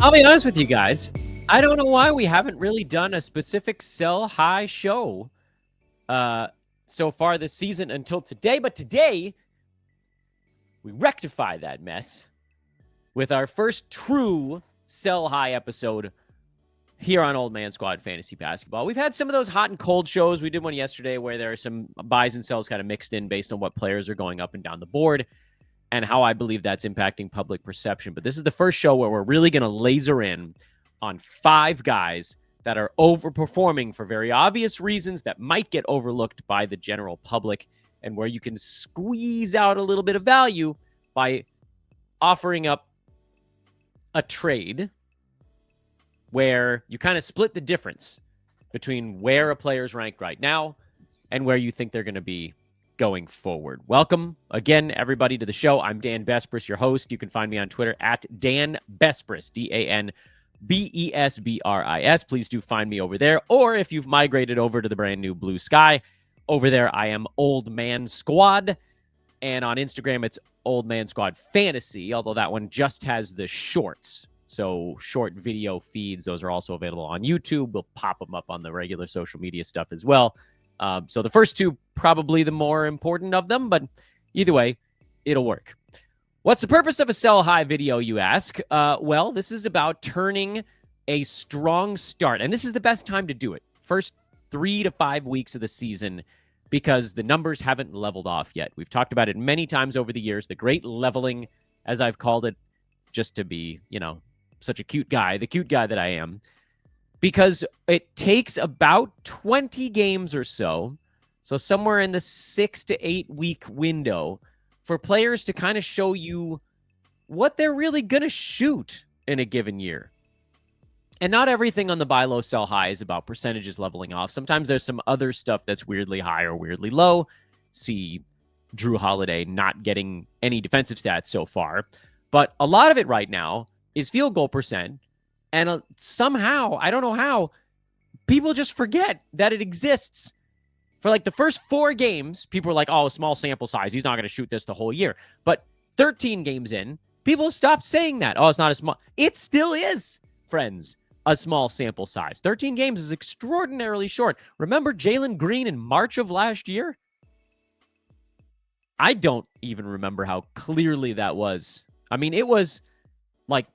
I'll be honest with you guys. I don't know why we haven't really done a specific sell high show so far this season until today. But today, we rectify that mess with our first true sell high episode here on Old Man Squad Fantasy Basketball. We've had some of those hot and cold shows. We did one yesterday where there are some buys and sells kind of mixed in based on what players are going up and down the board and how I believe that's impacting public perception. But this is the first show where we're really going to laser in on 5 guys that are overperforming for very obvious reasons that might get overlooked by the general public, and where you can squeeze out a little bit of value by offering up a trade where you kind of split the difference between where a player's ranked right now and where you think they're going to be going forward. Welcome again, everybody, to the show. I'm Dan Besbris, your host. You can find me on Twitter at Dan Besbris, DanBesbris. Please do find me over there. Or if you've migrated over to the brand new Blue Sky, over there I am Old Man Squad. And on Instagram, it's Old Man Squad Fantasy, although that one just has the shorts. So short video feeds, those are also available on YouTube. We'll pop them up on the regular social media stuff as well. So the first two, probably the more important of them, but either way, it'll work. What's the purpose of a sell high video, you ask? Well, this is about turning a strong start, and this is the best time to do it. First 3 to 5 weeks of the season, because the numbers haven't leveled off yet. We've talked about it many times over the years, the great leveling, as I've called it, just to be, such a cute guy, the cute guy that I am. Because it takes about 20 games or so somewhere in the 6 to 8 week window, for players to kind of show you what they're really going to shoot in a given year. And not everything on the buy low, sell high is about percentages leveling off. Sometimes there's some other stuff that's weirdly high or weirdly low. See Drew Holiday not getting any defensive stats so far. But a lot of it right now is field goal percent. And somehow, I don't know how, people just forget that it exists. For like the first 4 games, people are like, oh, small sample size. He's not going to shoot this the whole year. But 13 games in, people stopped saying that. Oh, it's not a small. It still is, friends, a small sample size. 13 games is extraordinarily short. Remember Jalen Green in March of last year? I don't even remember how clearly that was. I mean, it was like,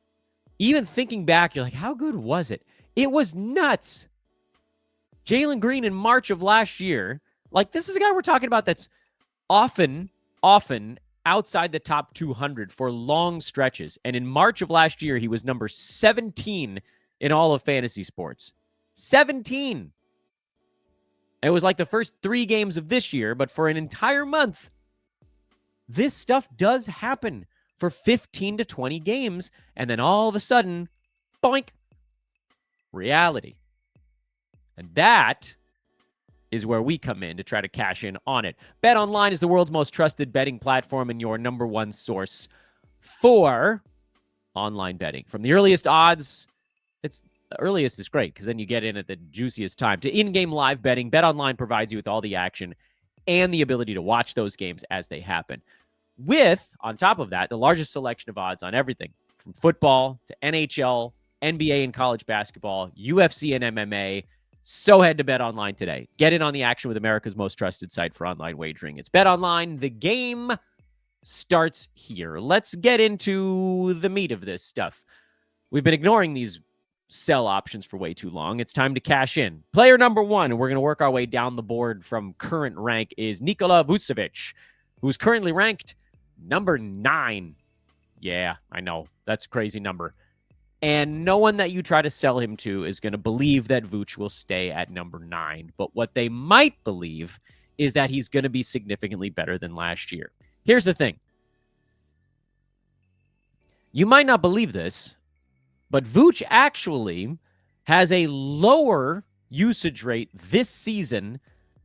even thinking back, you're like, how good was it? It was nuts. Jalen Green in March of last year, like, this is a guy we're talking about that's often outside the top 200 for long stretches. And in March of last year, he was number 17 in all of fantasy sports. 17. It was like the first 3 games of this year, but for an entire month, this stuff does happen for 15 to 20 games, and then all of a sudden, boink, reality. And that is where we come in to try to cash in on it. BetOnline is the world's most trusted betting platform and your number one source for online betting. From the earliest odds, the earliest is great because then you get in at the juiciest time, to in-game live betting. BetOnline provides you with all the action and the ability to watch those games as they happen. With, on top of that, the largest selection of odds on everything from football to NHL, NBA and college basketball, UFC and MMA. So head to BetOnline today. Get in on the action with America's most trusted site for online wagering. It's BetOnline. The game starts here. Let's get into the meat of this stuff. We've been ignoring these sell options for way too long. It's time to cash in. Player number 1, and we're going to work our way down the board from current rank, is Nikola Vucevic, who's currently ranked number 9. Yeah, I know. That's a crazy number. And no one that you try to sell him to is going to believe that Vooch will stay at number 9. But what they might believe is that he's going to be significantly better than last year. Here's the thing. You might not believe this, but Vooch actually has a lower usage rate this season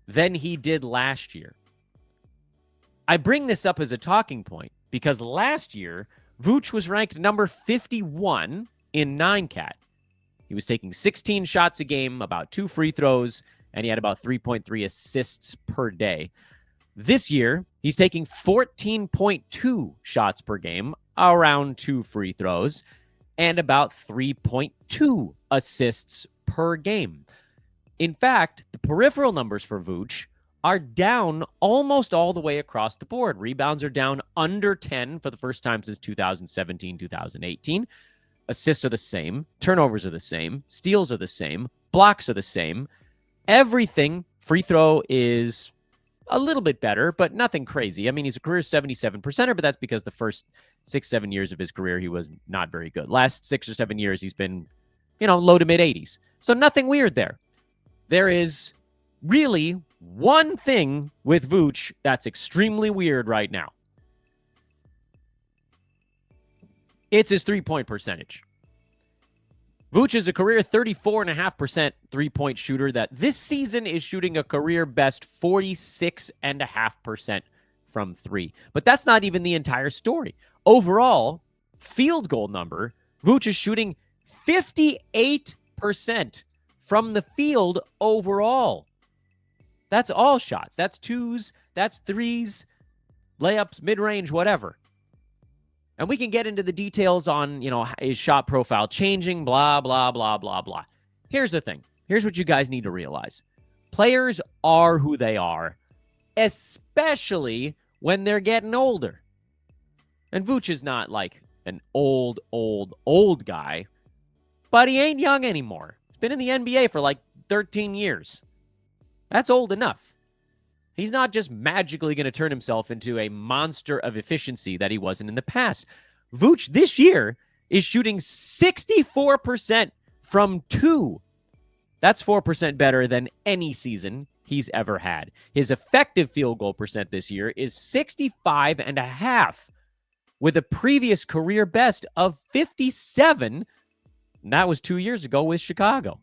than he did last year. I bring this up as a talking point because last year, Vooch was ranked number 51 in 9-cat. He was taking 16 shots a game, about 2 free throws, and he had about 3.3 assists per day. This year, he's taking 14.2 shots per game, around 2 free throws, and about 3.2 assists per game. In fact, the peripheral numbers for Vuce are down almost all the way across the board. Rebounds are down under 10 for the first time since 2017, 2018. Assists are the same. Turnovers are the same. Steals are the same. Blocks are the same. Everything, free throw is a little bit better, but nothing crazy. I mean, he's a career 77%er, but that's because the first 6-7 years of his career, he was not very good. Last 6 or 7 years, he's been, low to mid 80s. So nothing weird there. There is really one thing with Vuce that's extremely weird right now. It's his three-point percentage. Vuce is a career 34.5% three-point shooter that this season is shooting a career best 46.5% from three. But that's not even the entire story. Overall, field goal number, Vuce is shooting 58% from the field overall. That's all shots. That's twos, that's threes, layups, mid-range, whatever. And we can get into the details on, his shot profile changing, blah, blah, blah, blah, blah. Here's the thing. Here's what you guys need to realize. Players are who they are, especially when they're getting older. And Vuce is not like an old guy, but he ain't young anymore. He's been in the NBA for like 13 years. That's old enough. He's not just magically going to turn himself into a monster of efficiency that he wasn't in the past. Vuce this year is shooting 64% from two. That's 4% better than any season he's ever had. His effective field goal percent this year is 65.5, with a previous career best of 57. And that was 2 years ago with Chicago.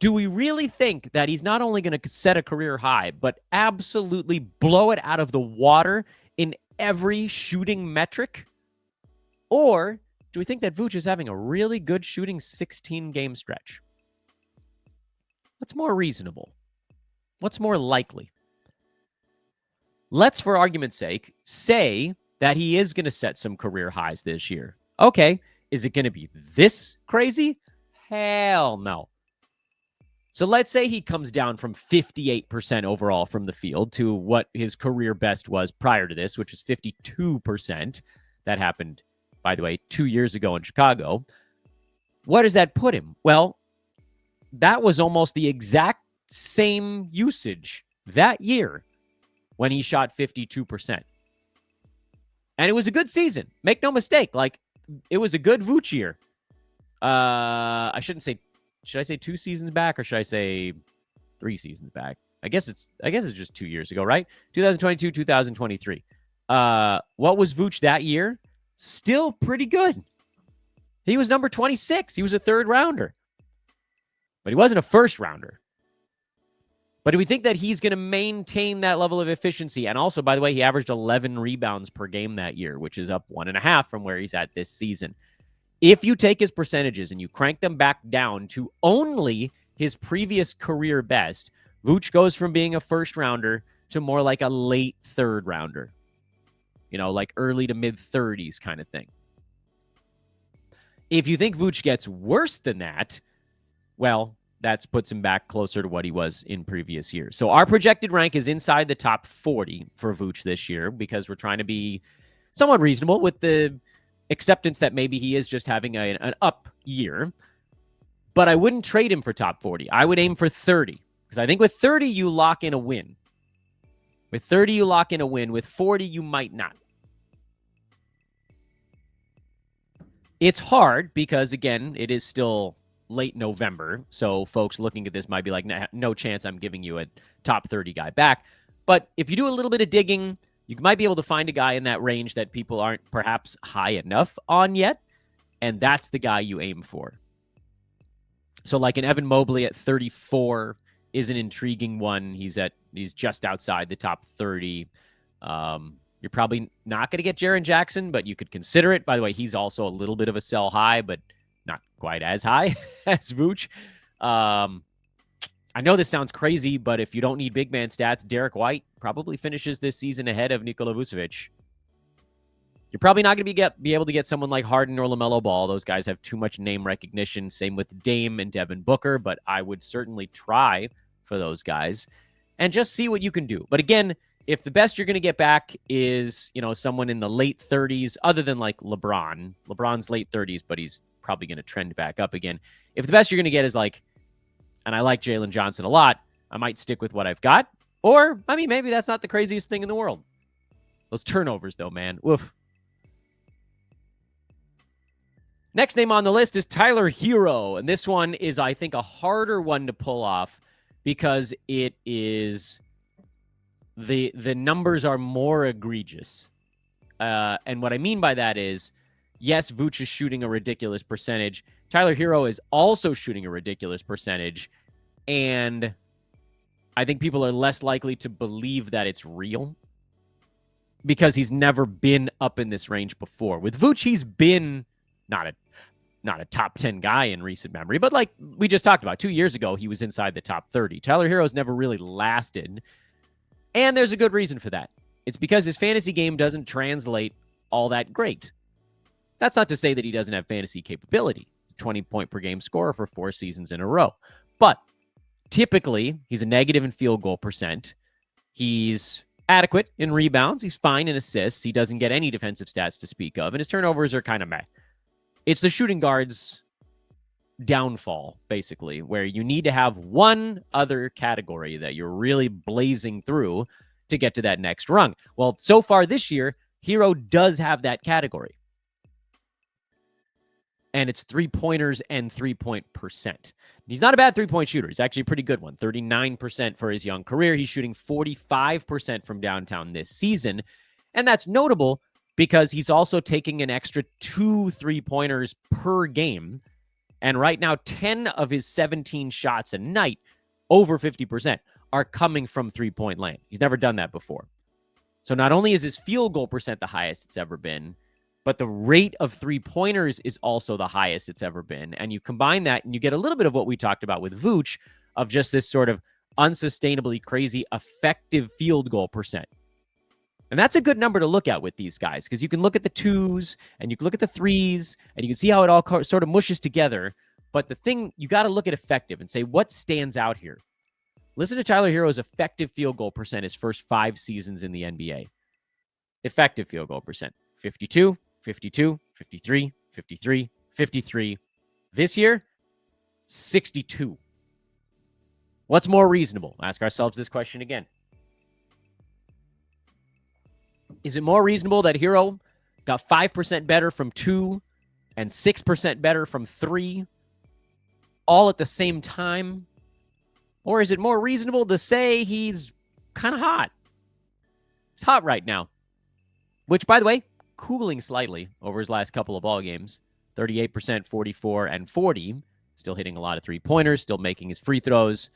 Do we really think that he's not only going to set a career high, but absolutely blow it out of the water in every shooting metric? Or do we think that Vuce is having a really good shooting 16-game stretch? What's more reasonable? What's more likely? Let's, for argument's sake, say that he is going to set some career highs this year. Okay, is it going to be this crazy? Hell no. So let's say he comes down from 58% overall from the field to what his career best was prior to this, which was 52%. That happened, by the way, 2 years ago in Chicago. What does that put him? Well, that was almost the exact same usage that year when he shot 52%. And it was a good season. Make no mistake. Like, it was a good Vuce year. I shouldn't say... Should I say 2 seasons back or should I say 3 seasons back? I guess it's just 2 years ago, right? 2022, 2023. What was Vuce that year? Still pretty good. He was number 26. He was a third rounder. But he wasn't a first rounder. But do we think that he's going to maintain that level of efficiency? And also, by the way, he averaged 11 rebounds per game that year, which is up 1.5 from where he's at this season. If you take his percentages and you crank them back down to only his previous career best, Vuce goes from being a first rounder to more like a late third rounder. Like early to mid 30s kind of thing. If you think Vuce gets worse than that, well, that puts him back closer to what he was in previous years. So our projected rank is inside the top 40 for Vuce this year because we're trying to be somewhat reasonable with the acceptance that maybe he is just having an up year. But I wouldn't trade him for top 40. I would aim for 30 because I think with 30, you lock in a win. With 30, you lock in a win. With 40, you might not. It's hard because, again, it is still late November. So folks looking at this might be like, no chance I'm giving you a top 30 guy back. But if you do a little bit of digging, you might be able to find a guy in that range that people aren't perhaps high enough on yet, and that's the guy you aim for. So like an Evan Mobley at 34 is an intriguing one. He's just outside the top 30. You're probably not going to get Jaren Jackson, but you could consider it. By the way, he's also a little bit of a sell high, but not quite as high as Vuce. I know this sounds crazy, but if you don't need big man stats, Derek White probably finishes this season ahead of Nikola Vucevic. You're probably not going to be able to get someone like Harden or LaMelo Ball. Those guys have too much name recognition. Same with Dame and Devin Booker, but I would certainly try for those guys and just see what you can do. But again, if the best you're going to get back is, someone in the late 30s, other than like LeBron's late 30s, but he's probably going to trend back up again. If the best you're going to get is like, and I like Jalen Johnson a lot, I might stick with what I've got. Or, maybe that's not the craziest thing in the world. Those turnovers, though, man. Woof. Next name on the list is Tyler Herro. And this one is, I think, a harder one to pull off because it is the numbers are more egregious. And what I mean by that is, yes, Vuce is shooting a ridiculous percentage. Tyler Herro is also shooting a ridiculous percentage. And I think people are less likely to believe that it's real because he's never been up in this range before. With Vuce, he's been not a top 10 guy in recent memory, but like we just talked about 2 years ago, he was inside the top 30. Tyler Herro's never really lasted. And there's a good reason for that. It's because his fantasy game doesn't translate all that great. That's not to say that he doesn't have fantasy capability. 20-point per game scorer for 4 seasons in a row. But typically, he's a negative in field goal percent. He's adequate in rebounds. He's fine in assists. He doesn't get any defensive stats to speak of. And his turnovers are kind of meh. It's the shooting guard's downfall, basically, where you need to have one other category that you're really blazing through to get to that next rung. Well, so far this year, Herro does have that category. And it's 3-pointers and 3-point percent. He's not a bad 3-point shooter. He's actually a pretty good one, 39% for his young career. He's shooting 45% from downtown this season. And that's notable because he's also taking an extra 2 3-pointers per game. And right now, 10 of his 17 shots a night, over 50%, are coming from 3-point land. He's never done that before. So not only is his field goal percent the highest it's ever been, but the rate of 3-pointers is also the highest it's ever been. And you combine that and you get a little bit of what we talked about with Vuce of just this sort of unsustainably crazy effective field goal percent. And that's a good number to look at with these guys because you can look at the 2s and you can look at the 3s and you can see how it all sort of mushes together. But the thing, you got to look at effective and say, what stands out here? Listen to Tyler Herro's effective field goal percent his first 5 seasons in the NBA. Effective field goal percent, 52, 52, 53, 53, 53. This year, 62. What's more reasonable? Ask ourselves this question again. Is it more reasonable that Herro got 5% better from 2 and 6% better from 3 all at the same time? Or is it more reasonable to say he's kind of hot? It's hot right now. Which, by the way, cooling slightly over his last couple of ball games. 38%, 44, and 40. Still hitting a lot of 3-pointers, still making his free throws.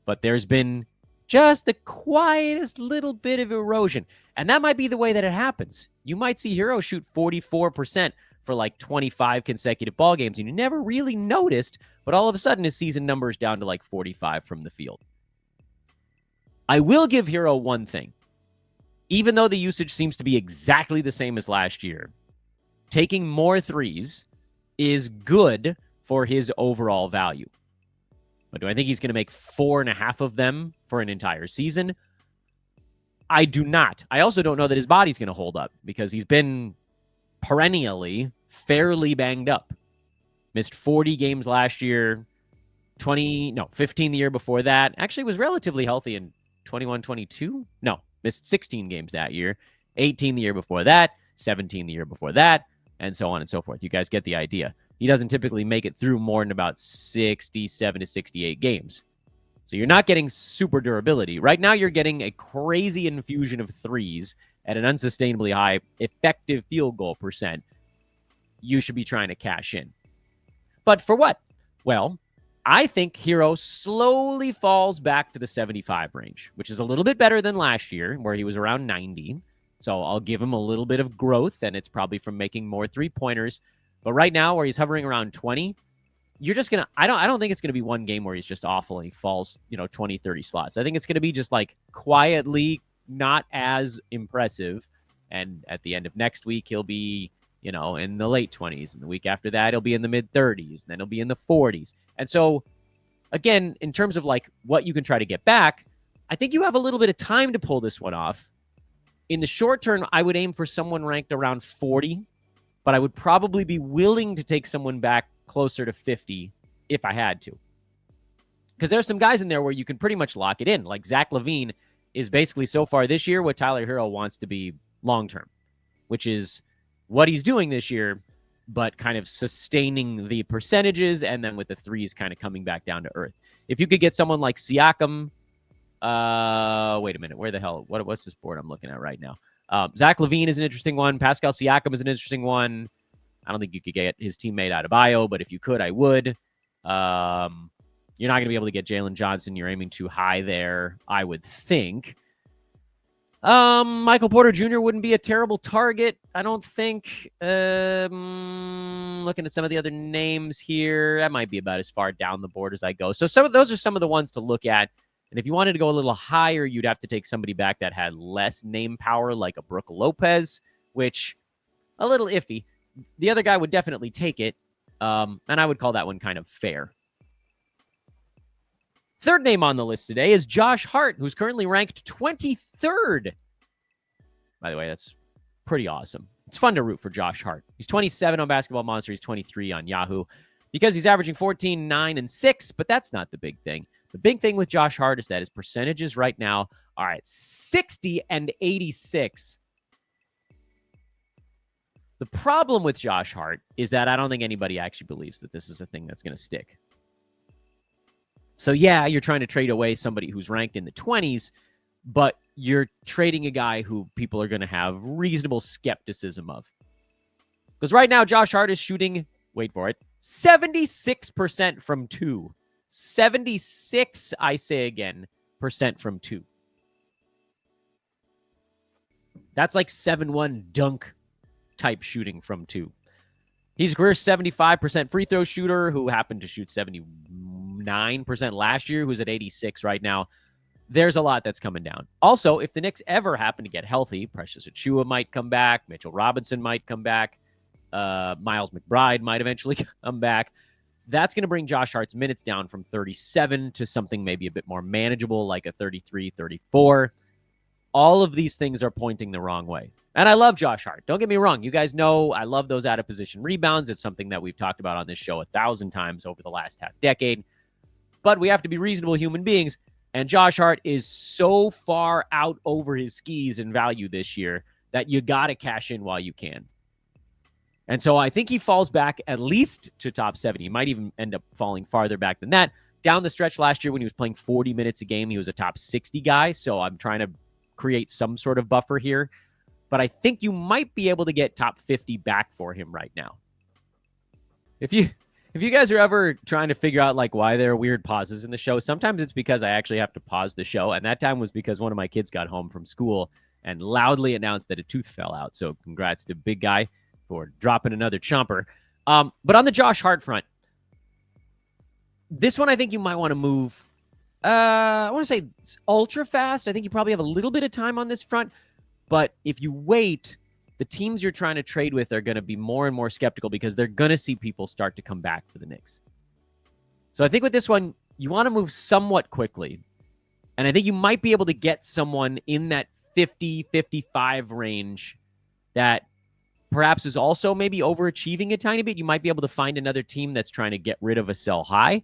But there's been just the quietest little bit of erosion. And that might be the way that it happens. You might see Herro shoot 44% for like 25 consecutive ball games, and you never really noticed, but all of a sudden his season number is down to like 45 from the field. I will give Herro one thing. Even though the usage seems to be exactly the same as last year, taking more 3s is good for his overall value. But do I think he's going to make 4.5 of them for an entire season? I do not. I also don't know that his body's going to hold up because he's been perennially fairly banged up. Missed 40 games last year, 15 the year before that. Actually was relatively healthy in 21-22. No, missed 16 games that year, 18 the year before that, 17 the year before that, and so on and so forth. You guys get the idea. He doesn't typically make it through more than about 67 to 68 games. So you're not getting super durability. Right now, you're getting a crazy infusion of 3s at an unsustainably high effective field goal percent. You should be trying to cash in. But for what? Well, I think Herro slowly falls back to the 75 range, which is a little bit better than last year, where he was around 90. So I'll give him a little bit of growth, and it's probably from making more 3-pointers. But right now, where he's hovering around 20, you're just going to, I don't think it's going to be one game where he's just awful and he falls, 20, 30 slots. I think it's going to be just like quietly not as impressive And at the end of next week, he'll be, in the late 20s. And the week after that, he'll be in the mid 30s. And then he'll be in the 40s. And so, again, in terms of like what you can try to get back, I think you have a little bit of time to pull this one off. In the short term, I would aim for someone ranked around 40, but I would probably be willing to take someone back closer to 50 if I had to. Because there's some guys in there where you can pretty much lock it in. Like Zach LaVine is basically so far this year what Tyler Herro wants to be long-term, which is what he's doing this year, but kind of sustaining the percentages and then with the threes kind of coming back down to earth. If you could get someone like Siakam, wait a minute, where the hell, what's this board I'm looking at right now? Zach LaVine is an interesting one. Pascal Siakam is an interesting one. I don't think you could get his teammate Adebayo, but if you could, I would. You're not going to be able to get Jalen Johnson. You're aiming too high there, I would think. Michael Porter Jr. wouldn't be a terrible target, I don't think. Looking at some of the other names here, that might be about as far down the board as I go. So those are some of the ones to look at. And if you wanted to go a little higher, you'd have to take somebody back that had less name power, like a Brook Lopez, which a little iffy. The other guy would definitely take it, and I would call that one kind of fair. Third name on the list today is Josh Hart, who's currently ranked 23rd. By the way, that's pretty awesome. It's fun to root for Josh Hart. He's 27 on Basketball Monster. He's 23 on Yahoo because he's averaging 14, 9, and 6, but that's not the big thing. The big thing with Josh Hart is that his percentages right now are at 60 and 86. The problem with Josh Hart is that I don't think anybody actually believes that this is a thing that's going to stick. So yeah, you're trying to trade away somebody who's ranked in the 20s, but you're trading a guy who people are going to have reasonable skepticism of. Because right now, Josh Hart is shooting, wait for it, 76% from 2. 76, I say again, percent from 2. That's like 7-1 dunk type shooting from 2. He's a career 75% free throw shooter who happened to shoot 79% last year, who's at 86 right now. There's a lot that's coming down. Also, if the Knicks ever happen to get healthy, Precious Achiuwa might come back, Mitchell Robinson might come back, Miles McBride might eventually come back. That's going to bring Josh Hart's minutes down from 37 to something maybe a bit more manageable, like a 33, 34. All of these things are pointing the wrong way. And I love Josh Hart. Don't get me wrong. You guys know I love those out-of-position rebounds. It's something that we've talked about on this show 1,000 times over the last half decade. But we have to be reasonable human beings. And Josh Hart is so far out over his skis in value this year that you got to cash in while you can. And so I think he falls back at least to top 70. He might even end up falling farther back than that. Down the stretch last year when he was playing 40 minutes a game, he was a top 60 guy. So I'm trying to create some sort of buffer here. But I think you might be able to get top 50 back for him right now. If you guys are ever trying to figure out like why there are weird pauses in the show, sometimes it's because I actually have to pause the show. And that time was because one of my kids got home from school and loudly announced that a tooth fell out. So congrats to big guy for dropping another chomper. But on the Josh Hart front, this one I think you might want to move. I want to say ultra fast. I think you probably have a little bit of time on this front. But if you wait, the teams you're trying to trade with are going to be more and more skeptical because they're going to see people start to come back for the Knicks. So I think with this one, you want to move somewhat quickly. And I think you might be able to get someone in that 50, 55 range that perhaps is also maybe overachieving a tiny bit. You might be able to find another team that's trying to get rid of a sell high.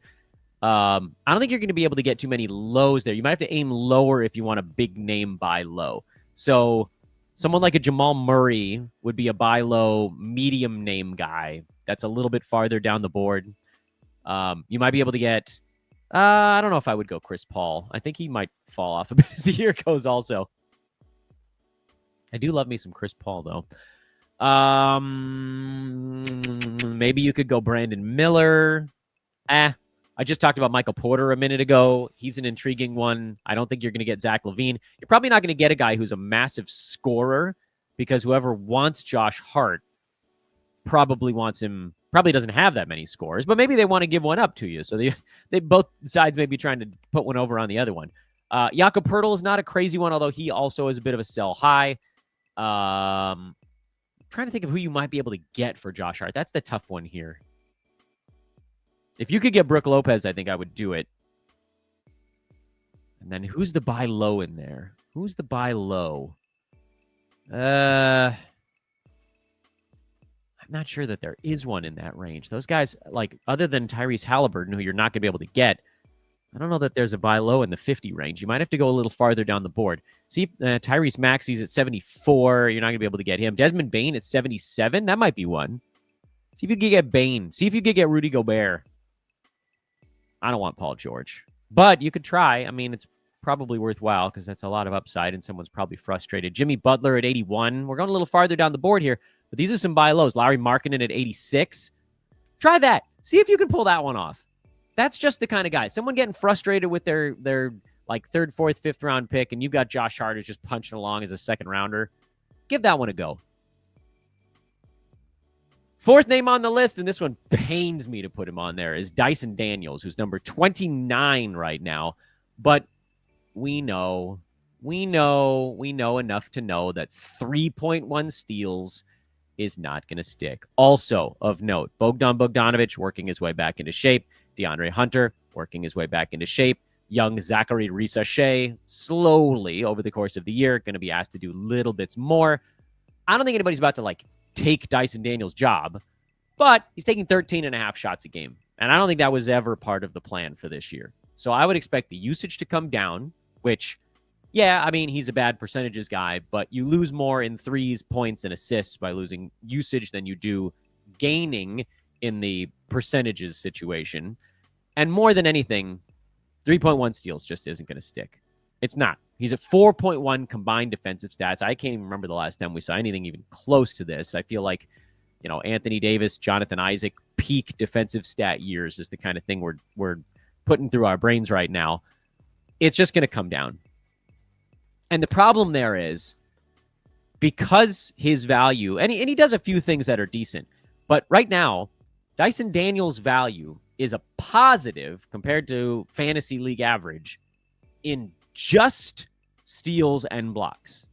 I don't think you're going to be able to get too many lows there. You might have to aim lower if you want a big name buy low. So someone like a Jamal Murray would be a buy low medium name guy that's a little bit farther down the board. You might be able to get, I don't know if I would go Chris Paul. I think he might fall off a bit as the year goes also. I do love me some Chris Paul, though. Maybe you could go Brandon Miller. I just talked about Michael Porter a minute ago. He's an intriguing one. I don't think you're going to get Zach LaVine. You're probably not going to get a guy who's a massive scorer because whoever wants Josh Hart probably wants him, probably doesn't have that many scores, but maybe they want to give one up to you. So they both sides may be trying to put one over on the other one. Jakob Poeltl is not a crazy one, although he also is a bit of a sell high. Trying to think of who you might be able to get for Josh Hart. That's the tough one here. If you could get Brook Lopez, I think I would do it. And then who's the buy low in there? Who's the buy low? I'm not sure that there is one in that range. Those guys, like, other than Tyrese Halliburton, who you're not going to be able to get, I don't know that there's a buy low in the 50 range. You might have to go a little farther down the board. See, Tyrese Maxey's at 74. You're not going to be able to get him. Desmond Bane at 77. That might be one. See if you can get Bane. See if you can get Rudy Gobert. I don't want Paul George. But you could try. I mean, it's probably worthwhile because that's a lot of upside and someone's probably frustrated. Jimmy Butler at 81. We're going a little farther down the board here, but these are some buy lows. Lauri Markkanen at 86. Try that. See if you can pull that one off. That's just the kind of guy. Someone getting frustrated with their like third, fourth, fifth round pick, and you've got Josh Hart who's just punching along as a second rounder. Give that one a go. Fourth name on the list, and this one pains me to put him on there, is Dyson Daniels, who's number 29 right now. But we know enough to know that 3.1 steals is not going to stick. Also of note, Bogdan Bogdanovic working his way back into shape. DeAndre Hunter working his way back into shape. Young Zachary Risache slowly over the course of the year going to be asked to do little bits more. I don't think anybody's about to like take Dyson Daniels' job, but he's taking 13 and a half shots a game. And I don't think that was ever part of the plan for this year. So I would expect the usage to come down, which, yeah, I mean, he's a bad percentages guy, but you lose more in threes, points, and assists by losing usage than you do gaining in the percentages situation. And more than anything, 3.1 steals just isn't going to stick. It's not. He's at 4.1 combined defensive stats. I can't even remember the last time we saw anything even close to this. I feel like, you know, Anthony Davis, Jonathan Isaac, peak defensive stat years is the kind of thing we're putting through our brains right now. It's just going to come down. And the problem there is because his value, and he does a few things that are decent, but right now, Dyson Daniels' value is a positive compared to fantasy league average in just steals and blocks.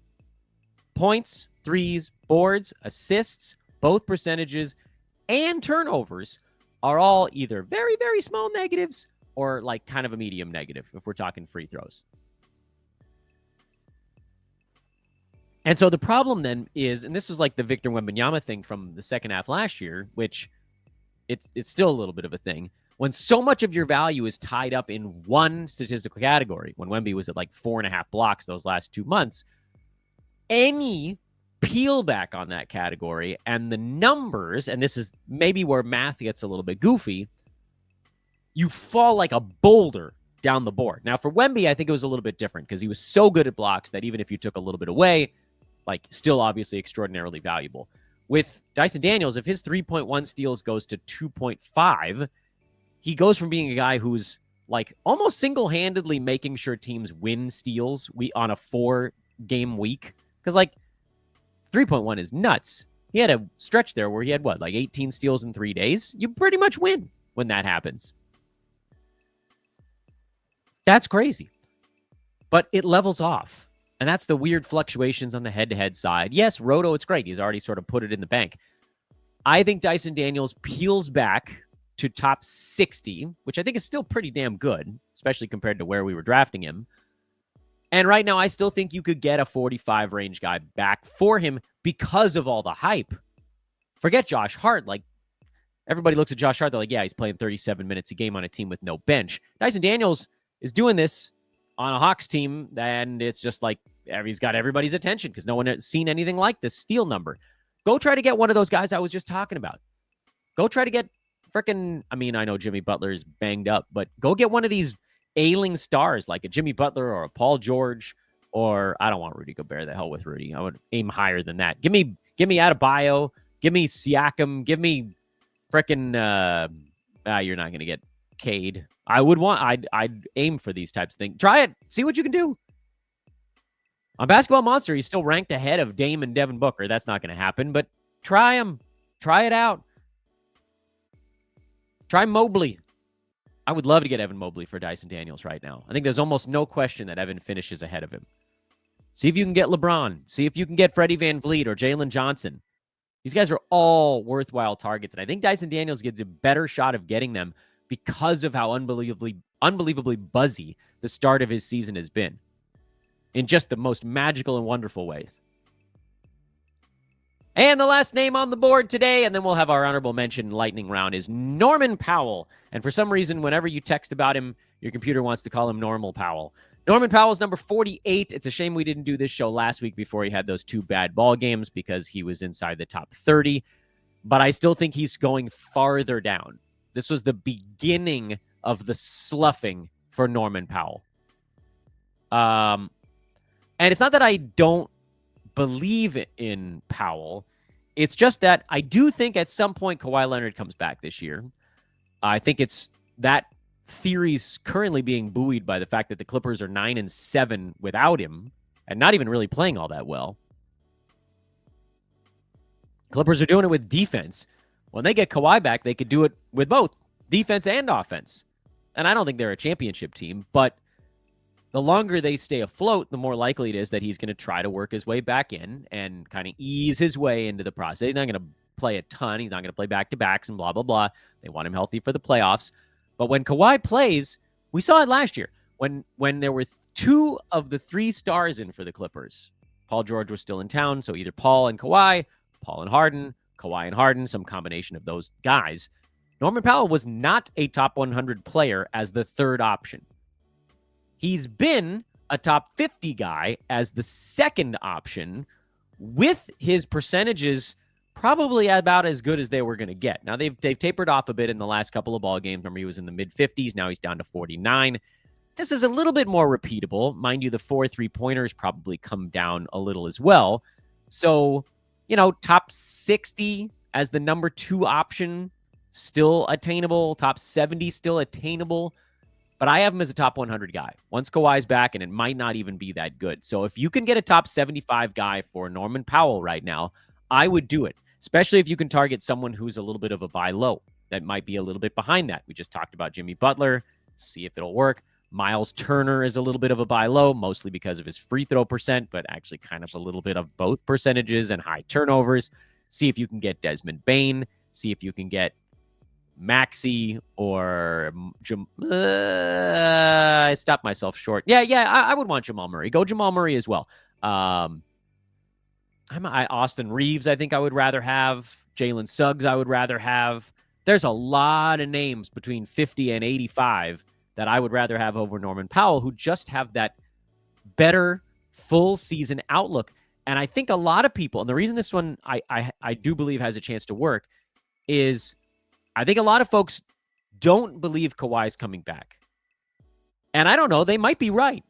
Points, threes, boards, assists, both percentages, and turnovers are all either very, very small negatives or like kind of a medium negative if we're talking free throws. And so the problem then is, and this was like the Victor Wembanyama thing from the second half last year, which it's still a little bit of a thing. When so much of your value is tied up in one statistical category, when Wemby was at like 4.5 blocks those last 2 months, any peel back on that category and the numbers, and this is maybe where math gets a little bit goofy, you fall like a boulder down the board. Now for Wemby, I think it was a little bit different because he was so good at blocks that even if you took a little bit away, like still obviously extraordinarily valuable. With Dyson Daniels, if his 3.1 steals goes to 2.5, he goes from being a guy who's like almost single-handedly making sure teams win steals on a 4-game week. Because like 3.1 is nuts. He had a stretch there where he had like 18 steals in 3 days. You pretty much win when that happens. That's crazy. But it levels off. And that's the weird fluctuations on the head-to-head side. Yes, Roto, it's great. He's already sort of put it in the bank. I think Dyson Daniels peels back to top 60, which I think is still pretty damn good, especially compared to where we were drafting him. And right now, I still think you could get a 45 range guy back for him because of all the hype. Forget Josh Hart. Like, everybody looks at Josh Hart, they're like, yeah, he's playing 37 minutes a game on a team with no bench. Dyson Daniels is doing this on a Hawks team, and it's just like he's got everybody's attention because no one has seen anything like this steal number. Go try to get one of those guys I was just talking about. Go try to get freaking, I mean, I know Jimmy Butler is banged up, but go get one of these ailing stars like a Jimmy Butler or a Paul George, or I don't want Rudy Gobert. The hell with Rudy. I would aim higher than that. Give me Adebayo. Give me Siakam. Give me freaking, you're not going to get Cade. I'd aim for these types of things. Try it. See what you can do. On Basketball Monster, he's still ranked ahead of Dame and Devin Booker. That's not going to happen, but try him. Try it out. Try Mobley. I would love to get Evan Mobley for Dyson Daniels right now. I think there's almost no question that Evan finishes ahead of him. See if you can get LeBron. See if you can get Freddie VanVleet or Jalen Johnson. These guys are all worthwhile targets, and I think Dyson Daniels gets a better shot of getting them because of how unbelievably buzzy the start of his season has been in just the most magical and wonderful ways. And the last name on the board today, and then we'll have our honorable mention lightning round, is Norman Powell. And for some reason, whenever you text about him, your computer wants to call him Normal Powell. Norman Powell's number 48. It's a shame we didn't do this show last week before he had those 2 bad ball games because he was inside the top 30. But I still think he's going farther down. This was the beginning of the sloughing for Norman Powell. And it's not that I don't believe in Powell. It's just that I do think at some point Kawhi Leonard comes back this year. I think it's that theory's currently being buoyed by the fact that the Clippers are 9-7 without him and not even really playing all that well. Clippers are doing it with defense. When they get Kawhi back, they could do it with both defense and offense. And I don't think they're a championship team, but the longer they stay afloat, the more likely it is that he's going to try to work his way back in and kind of ease his way into the process. He's not going to play a ton. He's not going to play back-to-backs and blah, blah, blah. They want him healthy for the playoffs. But when Kawhi plays, we saw it last year when there were 2 of the 3 stars in for the Clippers. Paul George was still in town, so either Paul and Kawhi, Paul and Harden, Kawhi and Harden, some combination of those guys. Norman Powell was not a top 100 player as the 3rd option. He's been a top 50 guy as the 2nd option with his percentages probably about as good as they were going to get. Now, they've tapered off a bit in the last couple of ball games. Remember, he was in the mid-50s. Now he's down to 49. This is a little bit more repeatable. Mind you, the 4 3-pointers probably come down a little as well. So, top 60 as the number 2 option, still attainable. Top 70 still attainable. But I have him as a top 100 guy. Once Kawhi's back, and it might not even be that good. So if you can get a top 75 guy for Norman Powell right now, I would do it. Especially if you can target someone who's a little bit of a buy low that might be a little bit behind that. We just talked about Jimmy Butler. See if it'll work. Miles Turner is a little bit of a buy low, mostly because of his free throw percent, but actually kind of a little bit of both percentages and high turnovers. See if you can get Desmond Bane. See if you can get Maxey or I stopped myself short. Yeah, I would want Jamal Murray. Go Jamal Murray as well. Austin Reeves, I think I would rather have. Jalen Suggs, I would rather have. There's a lot of names between 50 and 85 that I would rather have over Norman Powell, who just have that better full season outlook. And I think a lot of people, and the reason this one I do believe has a chance to work is I think a lot of folks don't believe Kawhi's coming back. And I don't know, they might be right.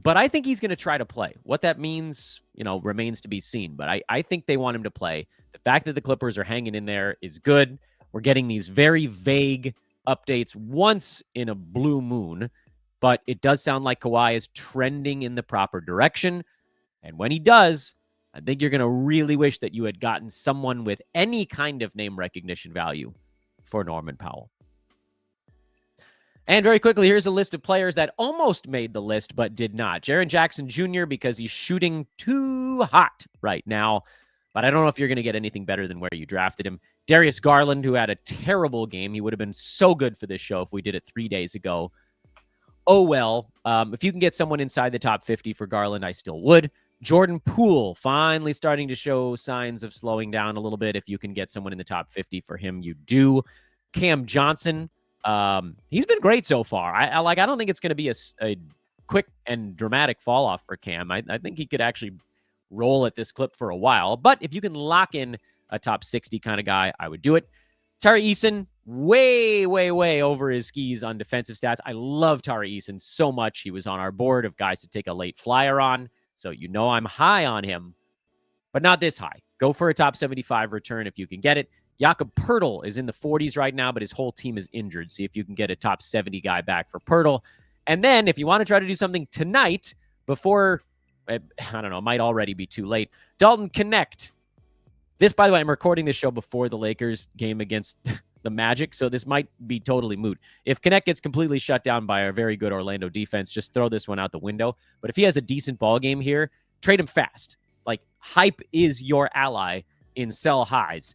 But I think he's going to try to play. What that means, remains to be seen. But I think they want him to play. The fact that the Clippers are hanging in there is good. We're getting these very vague updates once in a blue moon. But it does sound like Kawhi is trending in the proper direction. And when he does, I think you're going to really wish that you had gotten someone with any kind of name recognition value for Norman Powell. And very quickly, here's a list of players that almost made the list but did not. Jaren Jackson Jr., because he's shooting too hot right now. But I don't know if you're going to get anything better than where you drafted him. Darius Garland, who had a terrible game. He would have been so good for this show if we did it 3 days ago. Oh, well. If you can get someone inside the top 50 for Garland, I still would. Jordan Poole, finally starting to show signs of slowing down a little bit. If you can get someone in the top 50 for him, you do. Cam Johnson, he's been great so far. I don't think it's going to be a quick and dramatic fall off for Cam. I think he could actually roll at this clip for a while. But if you can lock in a top 60 kind of guy, I would do it. Tari Eason, way, way, way over his skis on defensive stats. I love Tari Eason so much. He was on our board of guys to take a late flyer on. So I'm high on him, but not this high. Go for a top 75 return if you can get it. Jakob Poeltl is in the 40s right now, but his whole team is injured. See if you can get a top 70 guy back for Poeltl. And then if you want to try to do something tonight before, I don't know, it might already be too late, Dalton Knecht. This, by the way, I'm recording this show before the Lakers game against the Magic, so this might be totally moot. If Knecht gets completely shut down by a very good Orlando defense, just throw this one out the window. But if he has a decent ball game here, trade them fast. Like, hype is your ally in sell highs.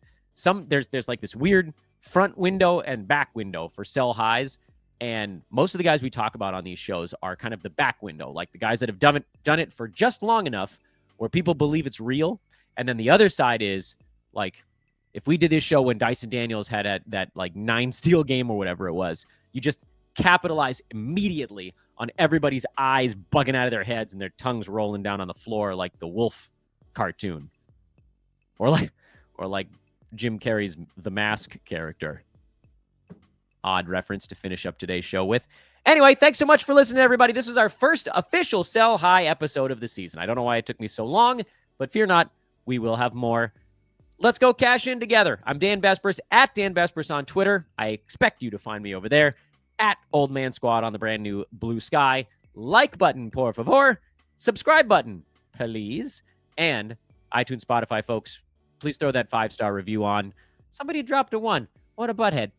There's like this weird front window and back window for sell highs. And most of the guys we talk about on these shows are kind of the back window, like the guys that have done it for just long enough where people believe it's real. And then the other side is, like, if we did this show when Dyson Daniels had that like 9 steal game or whatever it was, you just capitalize immediately on everybody's eyes bugging out of their heads and their tongues rolling down on the floor like the wolf cartoon. Or like Jim Carrey's The Mask character. Odd reference to finish up today's show with. Anyway, thanks so much for listening, everybody. This is our first official Sell High episode of the season. I don't know why it took me so long, but fear not, we will have more. Let's go cash in together. I'm Dan Vespers, at Dan Vespers on Twitter. I expect you to find me over there, at Old Man Squad on the brand new Blue Sky. Like button, por favor. Subscribe button, please. And iTunes, Spotify, folks, please throw that 5-star review on. Somebody dropped a 1. What a butthead.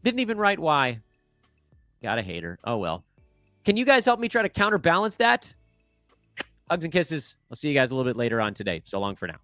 Didn't even write why. Got a hater. Oh, well. Can you guys help me try to counterbalance that? Hugs and kisses. I'll see you guys a little bit later on today. So long for now.